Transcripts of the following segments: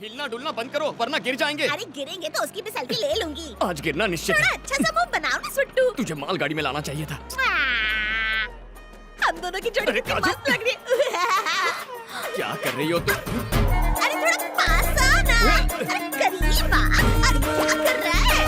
हिलना डुलना बंद करो वरना गिर जाएंगे। अरे गिरेंगे तो उसकी भी सेल्फी ले लूंगी। आज गिरना निश्चित थोड़ा है। अच्छा सा मुंह बनाओ ना सुट्टू। तुझे मालगाड़ी में लाना चाहिए था। हम दोनों की जोड़ी अरे कितनी काजल। मस्त लग रही है। क्या कर रही हो तुम? अरे थोड़ा पास आ ना। अरे करीब आ। अरे क्या कर रहा है?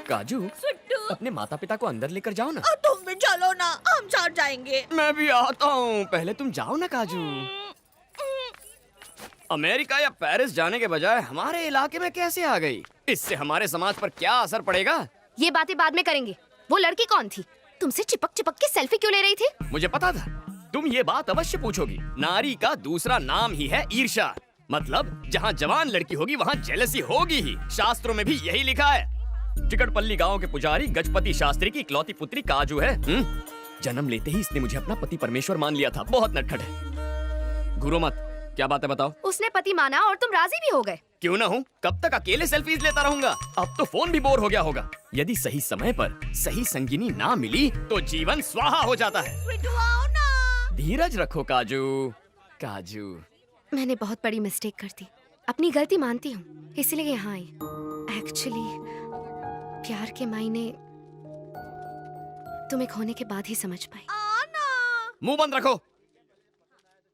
काजू, सुट्टू, अपने माता पिता को अंदर लेकर जाओ ना। तुम भी चलो ना, हम साथ जाएंगे। मैं भी आता हूँ, पहले तुम जाओ ना काजू। अमेरिका या पेरिस जाने के बजाय हमारे इलाके में कैसे आ गई? इससे हमारे समाज पर क्या असर पड़ेगा? ये बातें बाद में करेंगे। वो लड़की कौन थी? तुमसे चिपक चिपक के सेल्फी क्यों ले रही थी? मुझे पता था तुम ये बात अवश्य पूछोगी। नारी का दूसरा नाम ही है ईर्ष्या। मतलब जहाँ जवान लड़की होगी वहाँ जेलसी होगी ही। शास्त्रों में भी यही लिखा है। टिकटपल्ली गांव के पुजारी गजपति शास्त्री की इकलौती पुत्री काजू है। जन्म लेते ही इसने मुझे अपना पति परमेश्वर मान लिया था। बहुत नटखट है। घूरो मत, क्या बात है बताओ। उसने पति माना और तुम राजी भी हो गए। क्यों ना हूँ, कब तक अकेले सेल्फीज लेता रहूंगा? अब तो फोन भी बोर हो गया होगा। यदि सही समय पर सही संगिनी ना मिली तो जीवन स्वाहा हो जाता है। सुट्टू आओ ना। धीरज रखो काजू। काजू, मैंने बहुत बड़ी मिस्टेक कर दी। अपनी गलती मानती हूँ, इसलिए यहाँ आई। एक्चुअली प्यार के मायने तुम्हें खोने के बाद ही समझ पाई। आना। मुंह बंद रखो।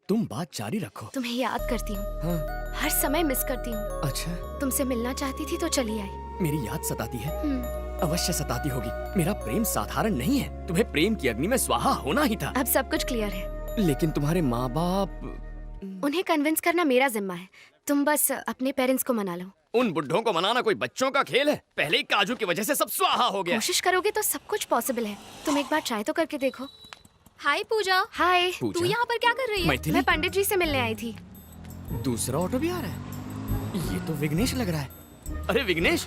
तुम बात जारी रखो। तुम्हें याद करती हूँ, हाँ, हर समय मिस करती हूँ। अच्छा, तुमसे मिलना चाहती थी तो चली आई। मेरी याद सताती है? हम्म, अवश्य सताती होगी। मेरा प्रेम साधारण नहीं है। तुम्हें प्रेम की अग्नि में स्वाहा होना ही था। अब सब कुछ क्लियर है। लेकिन तुम्हारे माँ बाप, उन्हें कन्विंस करना मेरा जिम्मा है। तुम बस अपने पेरेंट्स को मना लो। उन बुढ़ों को मनाना कोई बच्चों का खेल है? पहले ही काजू की वजह से सब स्वाहा हो गया। कोशिश करोगे तो सब कुछ पॉसिबल है। तुम एक बार ट्राई तो करके देखो। हाय पूजा। हाय, पूजा? तू यहाँ पर क्या कर रही है? मैथिली? मैं पंडित जी से मिलने आई थी। दूसरा ऑटो भी आ रहा है। ये तो विघ्नेश लग रहा है। अरे विघ्नेश,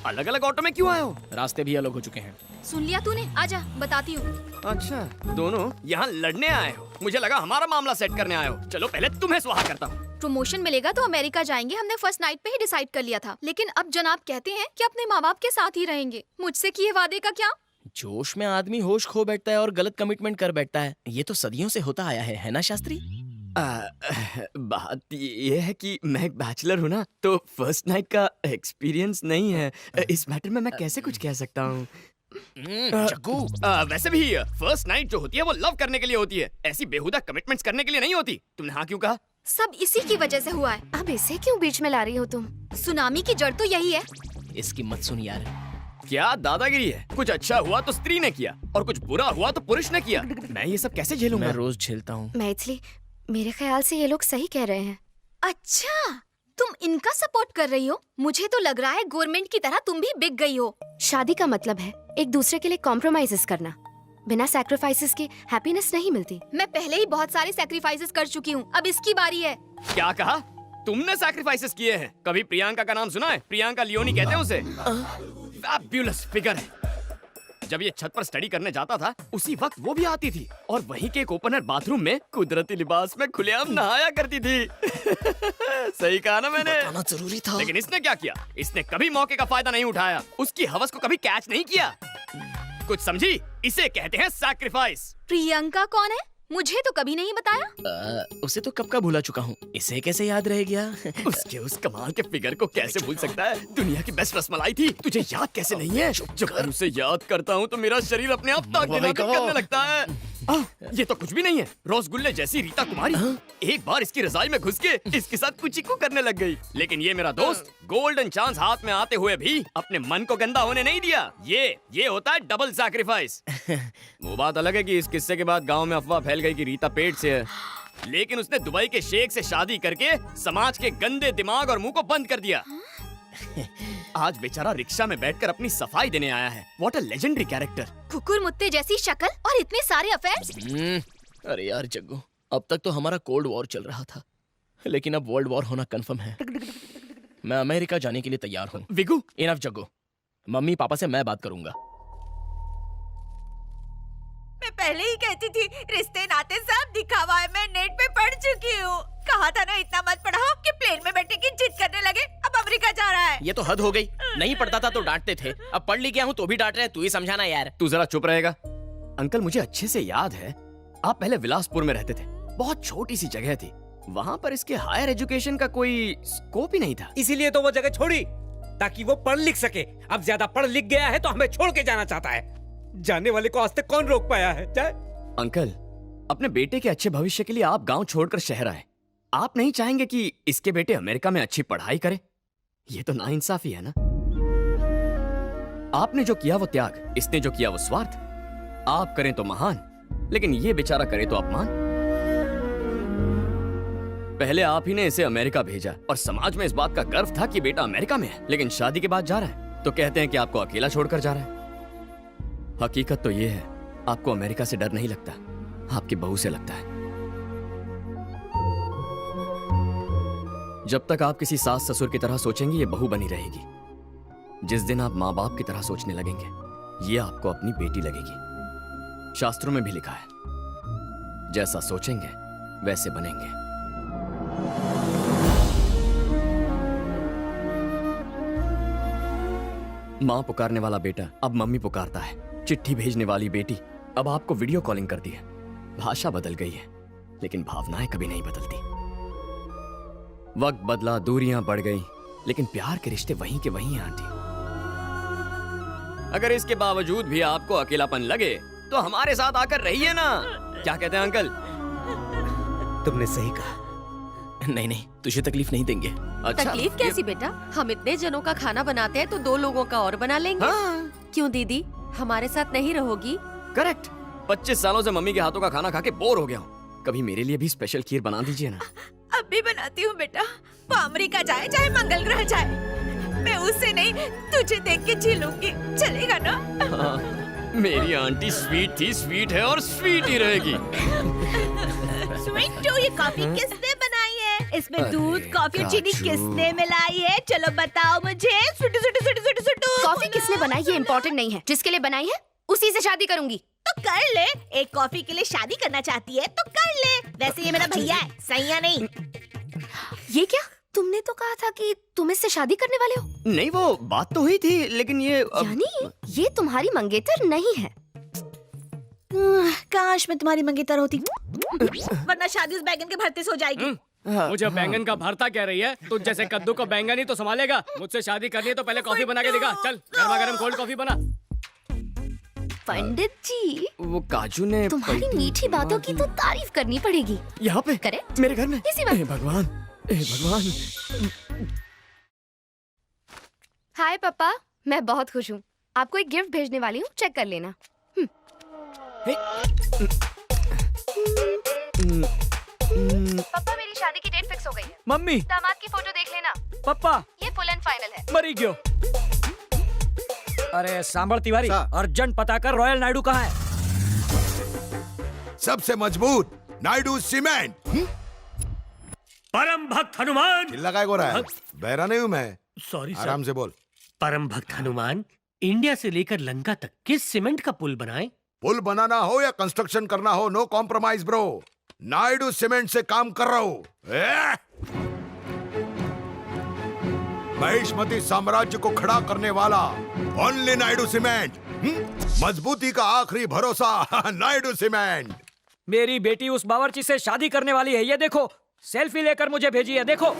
अलग अलग ऑटो में क्यों आए हो? रास्ते भी अलग हो चुके हैं। सुन लिया तूने? आजा बताती हूँ। अच्छा, दोनों यहाँ लड़ने आए हो। मुझे लगा हमारा मामला सेट करने आए हो। चलो पहले तुम्हें स्वाहा करता हूँ। प्रमोशन मिलेगा तो अमेरिका जाएंगे, हमने फर्स्ट नाइट पे ही डिसाइड कर लिया था। लेकिन अब जनाब कहते हैं कि अपने माँ बाप के साथ ही रहेंगे। मुझसे किए वादे का क्या? जोश में आदमी होश खो बैठता है और गलत कमिटमेंट कर बैठता है। ये तो सदियों से होता आया है ना शास्त्री? बात ये है कि मैं एक बैचलर हूँ ना, तो फर्स्ट नाइट का एक्सपीरियंस नहीं है। इस मैटर में मैं कैसे कुछ कह सकता हूँ? जग्गू, वैसे भी फर्स्ट नाइट जो होती है वो लव करने के लिए होती है, ऐसी बेहुदा कमिटमेंट्स करने के लिए नहीं होती। तुमने हाँ क्यों कहा? सब इसी की वजह से हुआ है। अब इसे क्यों बीच में ला रही हो तुम? सुनामी की जड़ तो यही है। इसकी मत सुन यार। क्या दादागिरी है? कुछ अच्छा हुआ तो स्त्री ने किया और कुछ बुरा हुआ तो पुरुष ने किया। मैं ये सब कैसे झेलूंगा? मैं रोज झेलता हूँ। मैथिली, मेरे ख्याल से ये लोग सही कह रहे हैं। अच्छा, तुम इनका सपोर्ट कर रही हो? मुझे तो लग रहा है गवर्नमेंट की तरह तुम भी बिक गई हो। शादी का मतलब है एक दूसरे के लिए कॉम्प्रोमाइजेस करना। बिना सैक्रिफाइसेस के हैप्पीनेस नहीं मिलती। मैं पहले ही बहुत सारे सैक्रिफाइसेस कर चुकी हूँ, अब इसकी बारी है। क्या कहा? तुमने सैक्रिफाइसेस किए हैं? कभी प्रियंका का नाम सुना है? प्रियंका लियोनी कहते हैं उसे। फैब्युलस फिगर है। जब ये छत पर स्टडी करने जाता था उसी वक्त वो भी आती थी और वहीं के एक ओपनर बाथरूम में कुदरती लिबास में खुलेआम नहाया करती थी। सही कहा ना मैंने? बताना जरूरी था। लेकिन इसने क्या किया? इसने कभी मौके का फायदा नहीं उठाया, उसकी हवस को कभी कैच नहीं किया। कुछ समझी? इसे कहते हैं सैक्रिफाइस। प्रियंका कौन है? मुझे तो कभी नहीं बताया। उसे तो कब का भूला चुका हूँ, इसे कैसे याद रह गया? उसके उस कमाल के फिगर को कैसे भूल सकता है? दुनिया की बेस्ट रसमलाई थी, तुझे याद कैसे नहीं है? जब मैं उसे याद करता हूँ तो मेरा शरीर अपने आप ताक करने लगता है। ये तो कुछ भी नहीं है। रसगुल्ले जैसी रीता कुमारी एक बार इसकी रजाई में घुस के इसके साथ कुचिकू करने लग गई। लेकिन ये मेरा दोस्त गोल्डन चांस हाथ में आते हुए भी अपने मन को गंदा होने नहीं दिया। ये होता है डबल सैक्रिफाइस। वो बात अलग है कि इस किस्से के बाद गांव में अफवाह फैल गई कि रीता पेट से है, लेकिन उसने दुबई के शेख से शादी करके समाज के गंदे दिमाग और मुंह को बंद कर दिया। आज बेचारा रिक्शा में बैठकर अपनी सफाई देने आया है। What a legendary character. कुकुर मुत्ते जैसी शक्ल और इतने सारे अफेयर्स। अरे यार जग्गू, अब तक तो हमारा कोल्ड वॉर चल रहा था, लेकिन अब वर्ल्ड वॉर होना कंफर्म है। मैं अमेरिका जाने के लिए तैयार हूँ। विगू, इनफ जग्गू, मम्मी पापा से मैं बात करूंगा। मैं पहले ही कहती थी रिश्ते नाते सब दिखावा है। मैं नेट पे पढ़ चुकी हूँ। कहा था ना इतना मत पढ़ाओ कि प्लेन में बैठने की जिद करने लगे। अब अमेरिका जा रहा है। ये तो हद हो गई। नहीं पढ़ता था तो डांटते थे, अब पढ़ लिख गया हूँ तो भी डांट रहे हैं। तू ही समझाना यार। तू जरा चुप रहेगा? अंकल, मुझे अच्छे से याद है आप पहले विलासपुर में रहते थे। बहुत छोटी सी जगह थी, वहाँ पर इसके हायर एजुकेशन का कोई स्कोप ही नहीं था। इसीलिए तो वो जगह छोड़ी, ताकि वो पढ़ लिख सके। अब ज्यादा पढ़ लिख गया है तो हमें छोड़ के जाना चाहता है। जाने वाले को आज तक कौन रोक पाया है? जाए। अंकल, अपने बेटे के अच्छे भविष्य के लिए आप गांव छोड़कर शहर आए। आप नहीं चाहेंगे कि इसके बेटे अमेरिका में अच्छी पढ़ाई करे? ये तो नाइंसाफी है ना। आपने जो किया वो त्याग, इसने जो किया वो स्वार्थ। आप करें तो महान, लेकिन ये बेचारा करे तो अपमान। पहले आप ही ने इसे अमेरिका भेजा और समाज में इस बात का गर्व था कि बेटा अमेरिका में है, लेकिन शादी के बाद जा रहा है तो कहते हैं कि आपको अकेला छोड़कर जा रहा है। हकीकत तो ये है, आपको अमेरिका से डर नहीं लगता, आपकी बहू से लगता है। जब तक आप किसी सास ससुर की तरह सोचेंगे, ये बहू बनी रहेगी। जिस दिन आप माँ बाप की तरह सोचने लगेंगे, ये आपको अपनी बेटी लगेगी। शास्त्रों में भी लिखा है, जैसा सोचेंगे वैसे बनेंगे। माँ पुकारने वाला बेटा अब मम्मी पुकारता है। चिट्ठी भेजने वाली बेटी अब आपको वीडियो कॉलिंग करती है। भाषा बदल गई है, लेकिन भावनाएं कभी नहीं बदलती। वक्त बदला, दूरियां बढ़ गई, लेकिन प्यार के रिश्ते वहीं के वहीं हैं आंटी। अगर इसके बावजूद भी आपको अकेलापन लगे तो हमारे साथ आकर रहिए ना। क्या कहते हैं अंकल? तुमने सही कहा। नहीं नहीं, तुझे तकलीफ नहीं देंगे। अच्छा, तकलीफ कैसी बेटा? हम इतने जनों का खाना बनाते हैं तो 2 लोगों का और बना लेंगे। हाँ, क्यों दीदी, हमारे साथ नहीं रहोगी? करेक्ट। 25 सालों से मम्मी के हाथों का खाना खा के बोर हो गया हूँ। कभी मेरे लिए भी स्पेशल खीर बना दीजिए ना। अब भी बनाती हूँ बेटा। वो अमेरिका जाए चाहे मंगल ग्रह जाए, मैं उससे नहीं तुझे देख के जी लूंगी। चलेगा ना? हाँ, मेरी आंटी स्वीट थी, स्वीट है और स्वीट ही रहेगी। स्वीट टू, ये कॉफी किसने बनाई है? इसमें दूध, कॉफी और चीनी काजू। किसने मिलाई है? चलो बताओ मुझे। सुटू सुटू सुटू सुटू सुटू। कॉफी किसने बनाई ये इम्पोर्टेंट नहीं है। जिसके लिए बनाई है उसी से शादी करूंगी। तो कर ले। एक कॉफी के लिए शादी करना चाहती है तो कर ले। वैसे ये मेरा भैया है, सैया नहीं। ये क्या? तुमने तो कहा था कि तुम इससे शादी करने वाले हो। नहीं, वो बात तो हुई थी, लेकिन ये यानी ये तुम्हारी मंगेतर नहीं है। काश मैं तुम्हारी मंगेतर होती, वरना शादी उस बैगन के भरते से हो जाएगी। मुझे बैंगन का भरता कह रही है? तुझ जैसे कद्दू को बैंगन ही तो संभालेगा। मुझसे शादी करनी है तो पहले कॉफी बना के दिखा। चल, गर्मा गर्म कोल्ड कॉफी बना। पंडित जी, वो काजू ने तुम्हारी मीठी बातों की तो तारीफ करनी पड़ेगी। यहाँ पे करेक्ट, मेरे घर में। इसी वक्त। हे भगवान, हे भगवान। हाय पापा, मैं बहुत खुश हूँ। आपको एक गिफ्ट भेजने वाली हूँ, चेक कर लेना। पापा, मेरी शादी की डेट फिक्स हो गई है। मम्मी, दामाद की फोटो देख लेना। पप्पा, ये फुल एंड फाइनल है। मरी गयो। अरे सांबर तिवारी, अर्जेंट पता कर रॉयल नायडू कहाँ है? सबसे मजबूत नायडू सीमेंट। परम भक्त हनुमान। चिल्ला काय को रहा है? बहरा नहीं हूँ मैं। Sorry sir. आराम से बोल। परम भक्त हनुमान, इंडिया से लेकर लंका तक किस सीमेंट का पुल बनाए? पुल बनाना हो या कंस्ट्रक्शन करना हो, no compromise bro. Naidu cement से काम कर रहा हूँ। महिष्मती साम्राज्य को खड़ा करने वाला ओनली नायडू सीमेंट। मजबूती का आखिरी भरोसा नायडू सीमेंट। मेरी बेटी उस बावर्ची से शादी करने वाली है। ये देखो, सेल्फी लेकर मुझे भेजी है, देखो।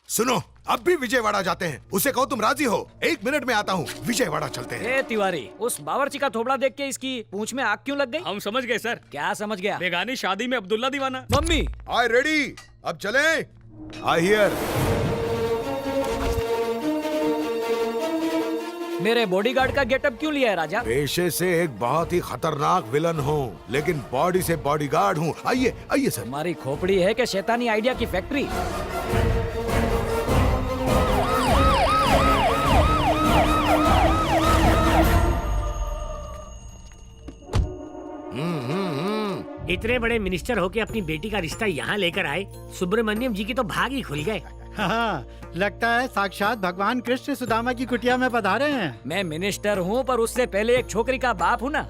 सुनो, अब भी विजयवाड़ा जाते हैं। उसे कहो तुम राजी हो? 1 मिनट में आता हूँ, विजयवाड़ा चलते हैं। ए तिवारी, उस बावर्ची का थोबड़ा देख के इसकी पूंछ में आग क्यों लग गई? हम समझ गए सर। क्या समझ गया? बेगानी शादी में अब्दुल्ला दीवाना। मम्मी, आई रेडी, अब चलें? I hear. मेरे बॉडीगार्ड का गेटअप क्यों लिया है राजा? पेशे से एक बहुत ही खतरनाक विलन हूँ, लेकिन बॉडी से बॉडीगार्ड हूँ। आइए आइए सर। हमारी खोपड़ी है कि शैतानी आइडिया की फैक्ट्री? इतने बड़े मिनिस्टर होके अपनी बेटी का रिश्ता यहाँ लेकर आए, सुब्रमण्यम जी की तो भाग ही खुल गए। हाँ, लगता है साक्षात भगवान कृष्ण सुदामा की कुटिया में पधारे हैं। मैं मिनिस्टर हूँ पर उससे पहले एक छोकरी का बाप हूँ ना।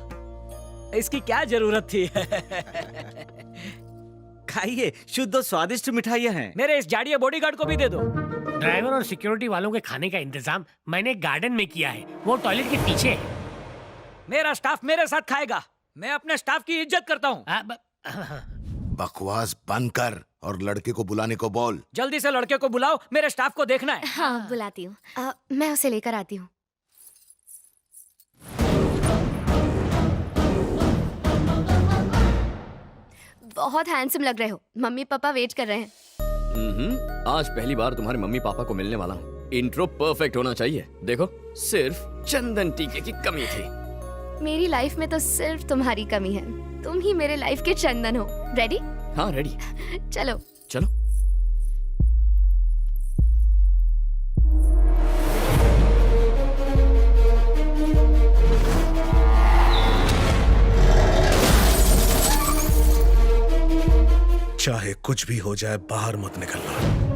इसकी क्या जरूरत थी? खाइए, शुद्ध और स्वादिष्ट मिठाइयाँ हैं। मेरे इस जाड़िया बॉडीगार्ड को भी दे दो। ड्राइवर और सिक्योरिटी वालों के खाने का इंतजाम मैंने गार्डन में किया है, वो टॉयलेट के पीछे है। मेरा स्टाफ मेरे साथ खाएगा। मैं अपने स्टाफ की इज्जत करता हूँ। बकवास बंद कर और लड़के को बुलाने को बोल। जल्दी से लड़के को बुलाओ, मेरे स्टाफ को देखना है। हाँ बुलाती हूँ। मैं उसे लेकर आती हूँ। बहुत हैंडसम लग रहे हो। मम्मी पापा वेट कर रहे हैं। आज पहली बार तुम्हारे मम्मी पापा को मिलने वाला हूँ। इंट्रो परफेक्ट होना चाहिए। देखो, सिर्फ चंदन टीके की कमी थी। मेरी लाइफ में तो सिर्फ तुम्हारी कमी है। तुम ही मेरे लाइफ के चंदन हो। रेडी? हाँ रेडी। चलो चलो। चाहे कुछ भी हो जाए, बाहर मत निकलना।